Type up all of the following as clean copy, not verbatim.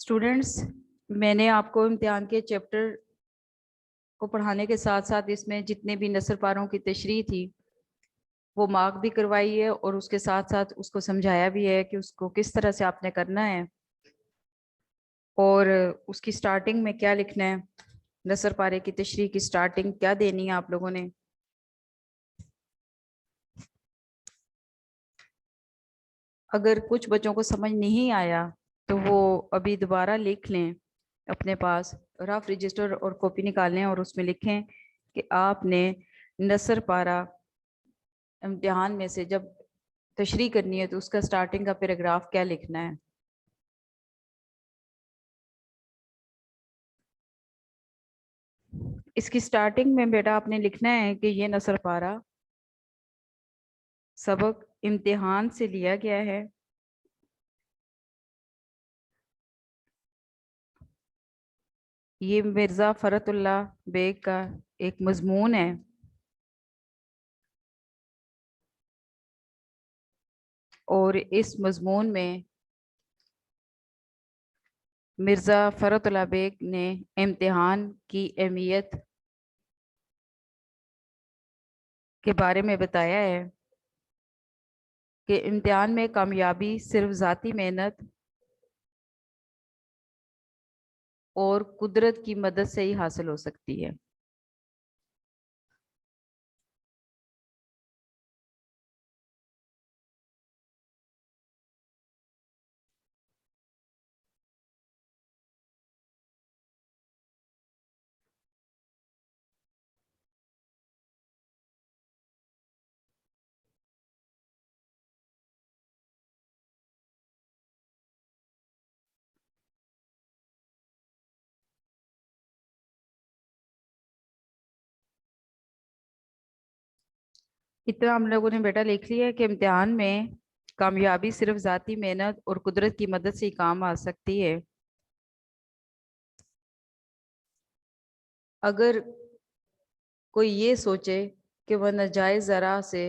Students, میں نے آپ کو امتحان کے چیپٹر کو پڑھانے کے ساتھ ساتھ اس میں جتنے بھی نثر پاروں کی تشریح تھی وہ مارک بھی کروائی ہے، اور اس کے ساتھ ساتھ اس کو سمجھایا بھی ہے کہ اس کو کس طرح سے آپ نے کرنا ہے اور اس کی سٹارٹنگ میں کیا لکھنا ہے، نثر پارے کی تشریح کی سٹارٹنگ کیا دینی ہے آپ لوگوں نے۔ اگر کچھ بچوں کو سمجھ نہیں آیا تو وہ ابھی دوبارہ لکھ لیں، اپنے پاس رف رجسٹر اور کاپی نکالیں اور اس میں لکھیں کہ آپ نے نثر پارہ امتحان میں سے جب تشریح کرنی ہے تو اس کا سٹارٹنگ کا پیراگراف کیا لکھنا ہے۔ اس کی سٹارٹنگ میں بیٹا آپ نے لکھنا ہے کہ یہ نثر پارہ سبق امتحان سے لیا گیا ہے، یہ مرزا فرت اللہ بیگ کا ایک مضمون ہے، اور اس مضمون میں مرزا فرت اللہ بیگ نے امتحان کی اہمیت کے بارے میں بتایا ہے کہ امتحان میں کامیابی صرف ذاتی محنت اور قدرت کی مدد سے ہی حاصل ہو سکتی ہے۔ اتنا ہم لوگوں نے بیٹا لکھ لیا ہے کہ امتحان میں کامیابی صرف ذاتی محنت اور قدرت کی مدد سے ہی کام آ سکتی ہے۔ اگر کوئی یہ سوچے کہ وہ ناجائز ذرائع سے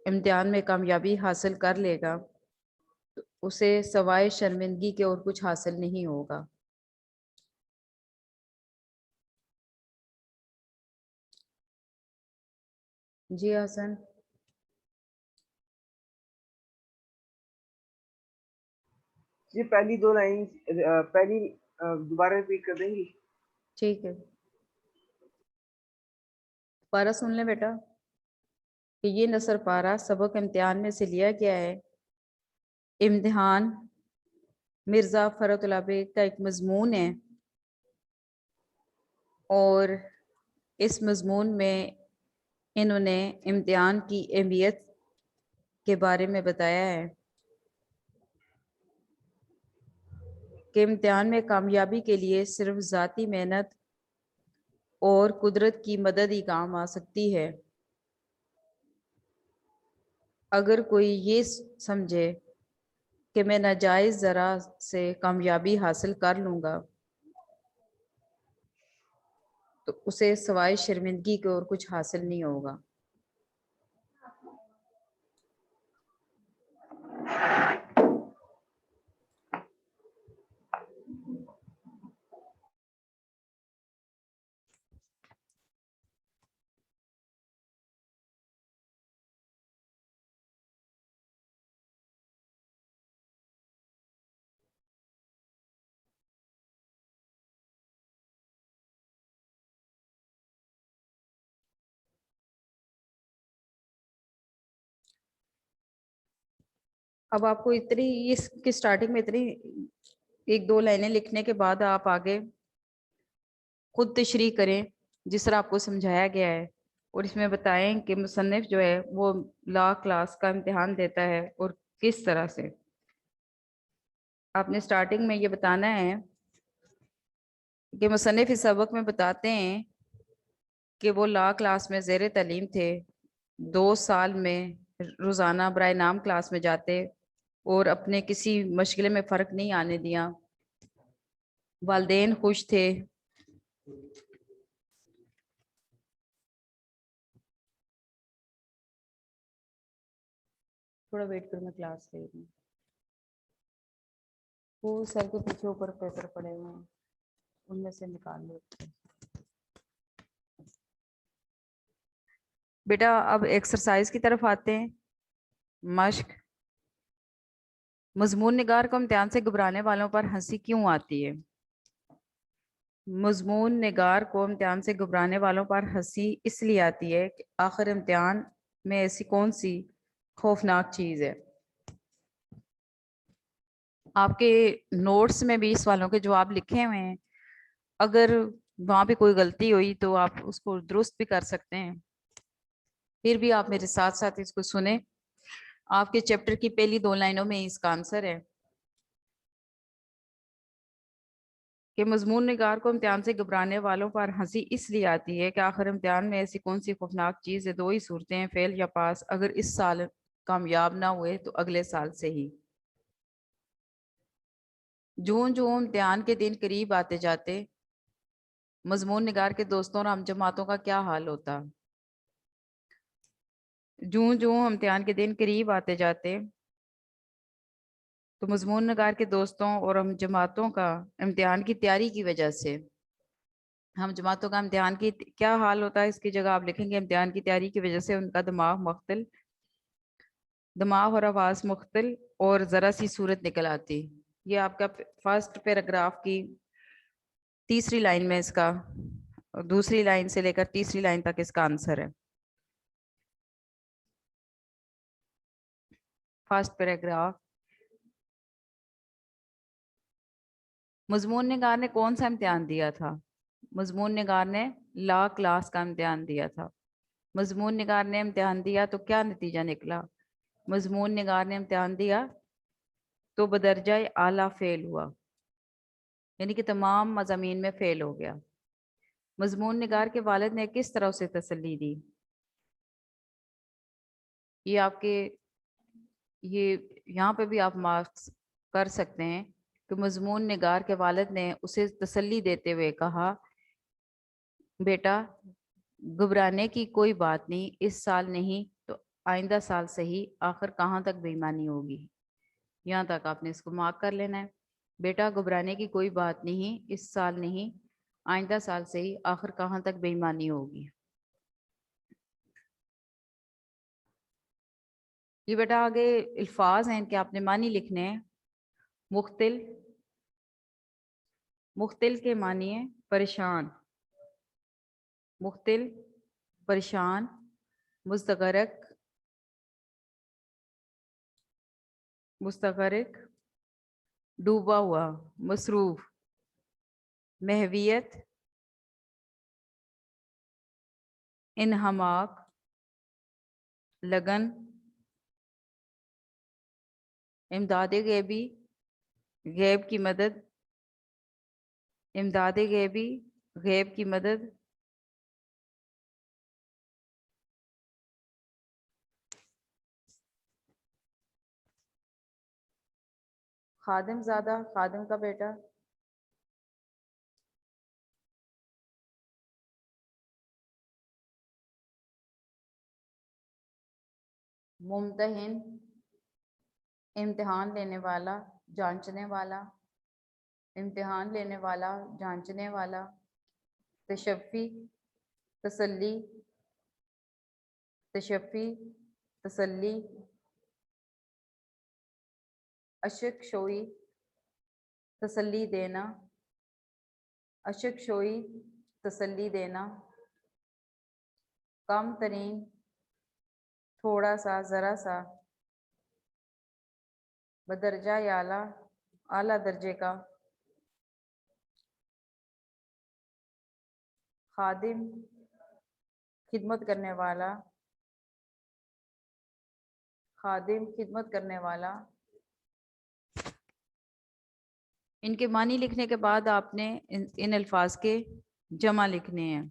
امتحان میں کامیابی حاصل کر لے گا تو اسے سوائے شرمندگی کے اور کچھ حاصل نہیں ہوگا۔ جی حسن، جی پہلی دو لائن پہلی دوبارہ ریپیٹ کر دیں گی؟ ٹھیک ہے، پارہ سن لیں بیٹا کہ یہ نثر پارہ سبق امتحان میں سے لیا گیا ہے، امتحان مرزا فرت اللہ بیگ کا ایک مضمون ہے، اور اس مضمون میں انہوں نے امتحان کی اہمیت کے بارے میں بتایا ہے کہ امتحان میں کامیابی کے لیے صرف ذاتی محنت اور قدرت کی مدد ہی کام آ سکتی ہے۔ اگر کوئی یہ سمجھے کہ میں ناجائز ذرائع سے کامیابی حاصل کر لوں گا تو اسے سوائے شرمندگی کے اور کچھ حاصل نہیں ہوگا۔ اب آپ کو اتنی اس کی سٹارٹنگ میں اتنی ایک دو لائنیں لکھنے کے بعد آپ آگے خود تشریح کریں جس طرح آپ کو سمجھایا گیا ہے، اور اس میں بتائیں کہ مصنف جو ہے وہ لا کلاس کا امتحان دیتا ہے اور کس طرح سے۔ آپ نے سٹارٹنگ میں یہ بتانا ہے کہ مصنف اس سبق میں بتاتے ہیں کہ وہ لا کلاس میں زیر تعلیم تھے، 2 سال میں روزانہ برائے نام کلاس میں جاتے اور اپنے کسی مشغلے میں فرق نہیں آنے دیا، والدین خوش تھے، تھوڑا ویٹ کرو میں کلاس لے رہی ہوں۔ وہ سر کے پیچھے اوپر پیپر پڑے ہوئے ہیں، ان میں سے نکال لو. بیٹا اب ایکسرسائز کی طرف آتے ہیں. مشق. مضمون نگار کو امتحان سے گھبرانے والوں پر ہنسی کیوں آتی ہے؟ مضمون نگار کو امتحان سے گھبرانے والوں پر ہنسی اس لیے آتی ہے کہ آخر امتحان میں ایسی کون سی خوفناک چیز ہے. آپ کے نوٹس میں بھی سوالوں کے جواب لکھے ہوئے ہیں، اگر وہاں پہ کوئی غلطی ہوئی تو آپ اس کو درست بھی کر سکتے ہیں. پھر بھی آپ میرے ساتھ ساتھ اس کو سنیں. آپ کے چیپٹر کی پہلی 2 لائنوں میں اس کا آنسر ہے کہ مضمون نگار کو امتحان سے گھبرانے والوں پر ہنسی اس لیے آتی ہے کہ آخر امتحان میں ایسی کون سی خوفناک چیز ہے. 2 ہی صورتیں ہیں، فیل یا پاس. اگر اس سال کامیاب نہ ہوئے تو اگلے سال سے ہی. جوں جوں امتحان کے دن قریب آتے جاتے مضمون نگار کے دوستوں اور ہم جماعتوں کا کیا حال ہوتا؟ جوں جوں امتحان کے دن قریب آتے جاتے تو مضمون نگار کے دوستوں اور ہم جماعتوں کا امتحان کی تیاری کی وجہ سے، ہم جماعتوں کا امتحان کی کیا حال ہوتا ہے، اس کی جگہ آپ لکھیں گے امتحان کی تیاری کی وجہ سے ان کا دماغ اور آواز مختل اور ذرا سی صورت نکل آتی. یہ آپ کا فرسٹ پیراگراف کی تیسری لائن میں اس کا، دوسری لائن سے لے کر تیسری لائن تک اس کا آنسر ہے. First paragraph. مضمون نگار نے کون سا امتحان دیا تھا؟ مضمون نگار نے لا کلاس کا امتحان دیا تھا. مضمون نگار نے امتحان دیا تو کیا نتیجہ نکلا؟ مضمون نگار نے امتحان دیا تو بدرجہ اعلیٰ فیل ہوا، یعنی کہ تمام مضامین میں فیل ہو گیا. مضمون نگار کے والد نے کس طرح اسے تسلی دی؟ یہ آپ کے یہ یہاں پہ بھی آپ مارکس کر سکتے ہیں کہ مضمون نگار کے والد نے اسے تسلی دیتے ہوئے کہا بیٹا گھبرانے کی کوئی بات نہیں، اس سال نہیں تو آئندہ سال سے ہی، آخر کہاں تک بے ایمانی ہوگی. یہاں تک آپ نے اس کو مارک کر لینا ہے. بیٹا گھبرانے کی کوئی بات نہیں، اس سال نہیں آئندہ سال سے ہی، آخر کہاں تک بے ایمانی ہوگی. یہ بیٹا آگے الفاظ ہیں ان کے آپ نے معنی لکھنے ہیں. مختل. مختل کے معنی ہے پریشان. مختل پریشان. مستغرق. مستغرق ڈوبا ہوا. مصروف. محویت. انہماک. لگن. امداد غیبی غیب کی مدد. امداد غیبی غیب کی مدد. خادم زادہ خادم کا بیٹا. ممتحن امتحان لینے والا جانچنے والا. امتحان لینے والا جانچنے والا. تشفی تسلی. تشفی تسلی. اشک شوئی تسلی دینا. اشک شوئی تسلی دینا. کم ترین تھوڑا سا ذرا سا. بدرجہ اعلیٰ اعلیٰ درجے کا. خادم خدمت کرنے والا. خادم خدمت کرنے والا. ان کے معنی لکھنے کے بعد آپ نے ان الفاظ کے جمع لکھنے ہیں.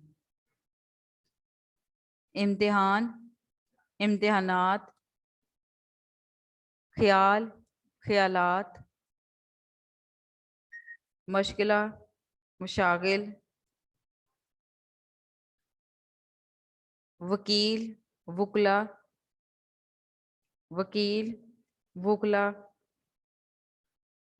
امتحان. امتحانات. خیال خیالات. مشغلہ مشاغل. وکیل وکلا. وکیل وکلا.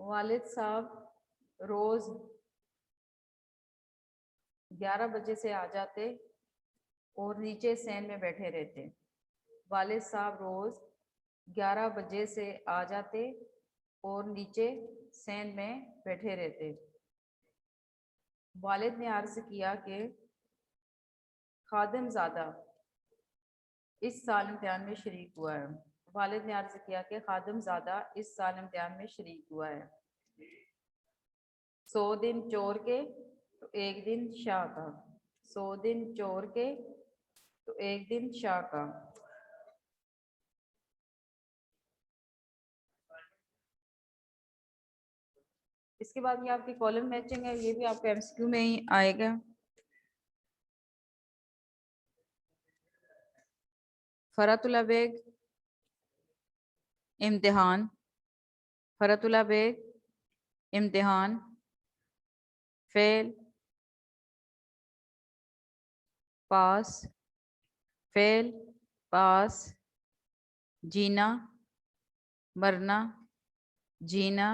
والد صاحب روز 11 بجے سے آ جاتے اور نیچے سین میں بیٹھے رہتے. والد صاحب روز 11 بجے سے آ جاتے اور نیچے سین میں بیٹھے رہتے. والد نے عرض کیا کہ خادم زادہ اس سال امتحان میں شریک ہوا ہے. والد نے عرض کیا کہ خادم زادہ اس سال امتحان میں شریک ہوا ہے. 100 دن چور کے تو ایک دن شاہ کا. 100 دن چور کے تو ایک دن شاہ کا. اس کے بعد یہ آپ کی کالم میچنگ ہے, یہ بھی آپ کے ایم سی کیو میں ہی آئے گا. فرحت اللہ بیگ امتحان. فرحت اللہ بیگ امتحان. فیل پاس. فیل پاس. جینا مرنا. جینا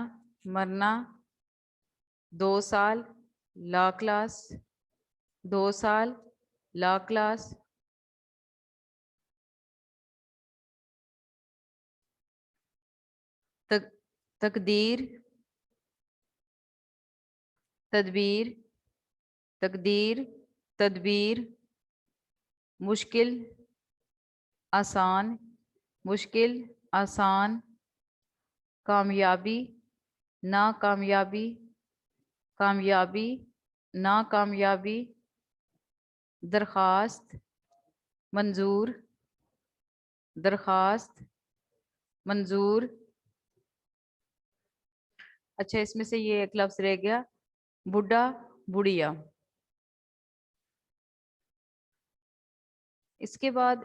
مرنا. 2 سال لا کلاس. 2 سال لا کلاس. تقدیر تدبیر. تقدیر تدبیر. مشکل آسان. مشکل آسان. کامیابی ناکامیابی. کامیابی ناکامیابی. درخواست منظور. درخواست منظور. اچھا, اس میں سے یہ ایک لفظ رہ گیا, بڈھا بڑھیا. اس کے بعد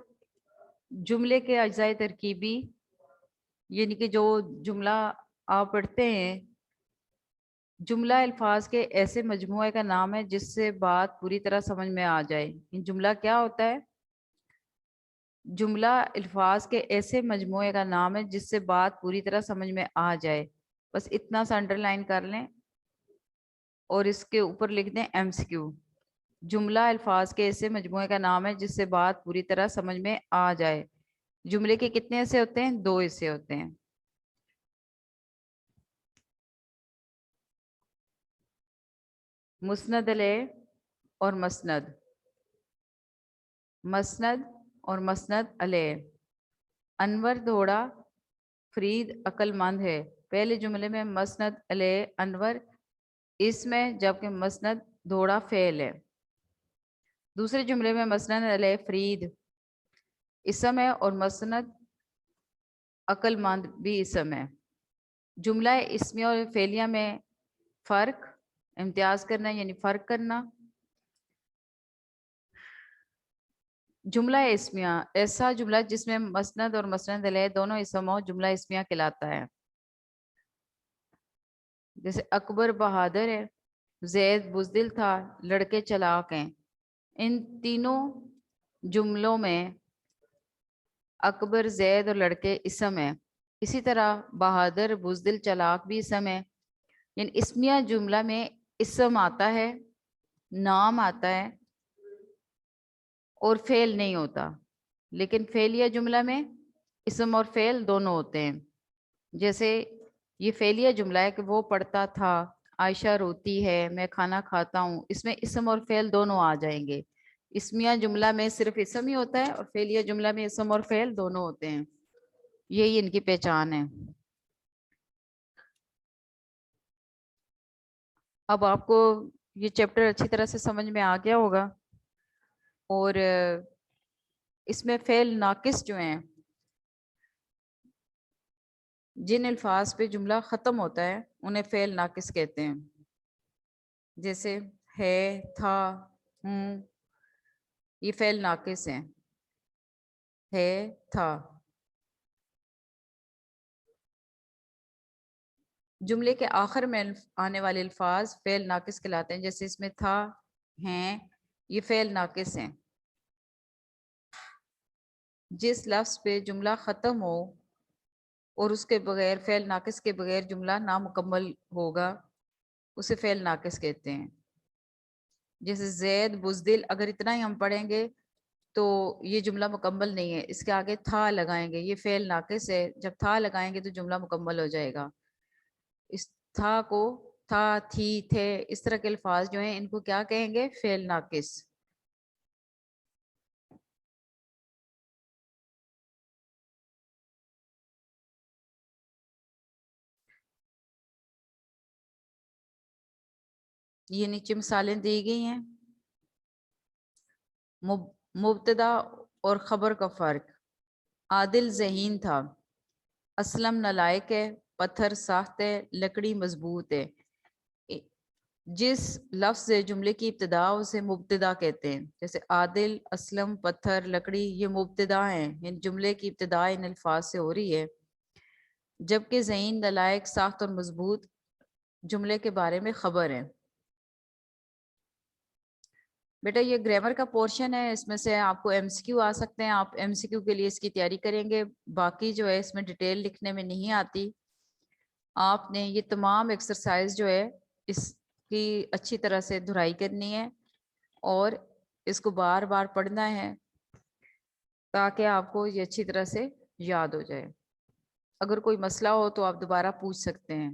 جملے کے اجزائے ترکیبی, یعنی کہ جو جملہ آپ پڑھتے ہیں, جملہ الفاظ کے ایسے مجموعے کا نام ہے جس سے بات پوری طرح سمجھ میں آ جائے. جملہ کیا ہوتا ہے؟ جملہ الفاظ کے ایسے مجموعے کا نام ہے جس سے بات پوری طرح سمجھ میں آ جائے. بس اتنا سا انڈر لائن کر لیں اور اس کے اوپر لکھ دیں ایم سی کیو. جملہ الفاظ کے ایسے مجموعے کا نام ہے جس سے بات پوری طرح سمجھ میں آ جائے. جملے کے کتنے حصے ہوتے ہیں؟ 2 حصے ہوتے ہیں. مسند علیہ اور مسند. مسند اور مسند علیہ. انور دوڑا فرید عقل مند ہے. پہلے جملے میں مسند علیہ انور اس میں, جبکہ مسند دوڑا فعل ہے. دوسرے جملے میں مسند علیہ فرید اسم ہے اور مسند عقل مند بھی اسم ہے. جملہ اسمیہ اور فعلیہ میں فرق, امتیاز کرنا یعنی فرق کرنا. جملہ اسمیہ ایسا جملہ جس میں مسند اور مسند علیہ دونوں اسم ہو, جملہ اسمیہ کہلاتا ہے. جیسے اکبر بہادر ہے, زید بزدل تھا, لڑکے چلاک ہیں. ان تینوں جملوں میں اکبر, زید اور لڑکے اسم ہیں. اسی طرح بہادر, بزدل, چلاک بھی اسم ہے. یعنی اسمیہ جملہ میں اسم آتا ہے, نام آتا ہے اور فعل نہیں ہوتا. لیکن فعلیہ جملہ میں اسم اور فعل دونوں ہوتے ہیں. جیسے یہ فعلیہ جملہ ہے کہ وہ پڑھتا تھا, عائشہ روتی ہے, میں کھانا کھاتا ہوں. اس میں اسم اور فعل دونوں آ جائیں گے. اسمیہ جملہ میں صرف اسم ہی ہوتا ہے اور فعلیہ جملہ میں اسم اور فعل دونوں ہوتے ہیں. یہی ان کی پہچان ہے. اب آپ کو یہ چیپٹر اچھی طرح سے سمجھ میں آ گیا ہوگا. اور اس میں فعل ناقص جو ہیں, جن الفاظ پہ جملہ ختم ہوتا ہے انہیں فعل ناقص کہتے ہیں. جیسے ہے, تھا, ہوں, یہ فعل ناقص ہیں. ہے, تھا. جملے کے آخر میں آنے والے الفاظ فعل ناقص کہلاتے ہیں. جیسے اس میں تھا, ہیں, یہ فعل ناقص ہیں. جس لفظ پہ جملہ ختم ہو اور اس کے بغیر فعل ناقص کے بغیر جملہ نامکمل ہوگا، اسے فعل ناقص کہتے ہیں. جیسے زید بزدل، اگر اتنا ہی ہم پڑھیں گے تو یہ جملہ مکمل نہیں ہے، اس کے آگے تھا لگائیں گے، یہ فعل ناقص ہے، جب تھا لگائیں گے تو جملہ مکمل ہو جائے گا. اس تھا کو تھا، تھی، تھے، اس طرح کے الفاظ جو ہیں ان کو کیا کہیں گے؟ فعل ناقص. یہ نیچے مثالیں دی گئی ہیں. مبتدا اور خبر کا فرق. عادل ذہین تھا، اسلم نالائق ہے، پتھر ساخت ہے، لکڑی مضبوط ہے. جس لفظ سے جملے کی ابتدا اسے مبتدا کہتے ہیں. جیسے عادل، اسلم، پتھر، لکڑی، یہ مبتدا ہیں، یعنی جملے کی ابتدا ان الفاظ سے ہو رہی ہے. جبکہ ذہین، نالائق، ساخت اور مضبوط جملے کے بارے میں خبر ہے. بیٹا یہ گرامر کا پورشن ہے، اس میں سے آپ کو ایم سی کیو آ سکتے ہیں، آپ ایم سی کیو کے لیے اس کی تیاری کریں گے. باقی جو ہے اس میں ڈیٹیل لکھنے میں نہیں آتی. آپ نے یہ تمام ایکسرسائز جو ہے اس کی اچھی طرح سے دہرائی کرنی ہے اور اس کو بار بار پڑھنا ہے تاکہ آپ کو یہ اچھی طرح سے یاد ہو جائے. اگر کوئی مسئلہ ہو تو آپ دوبارہ پوچھ سکتے ہیں.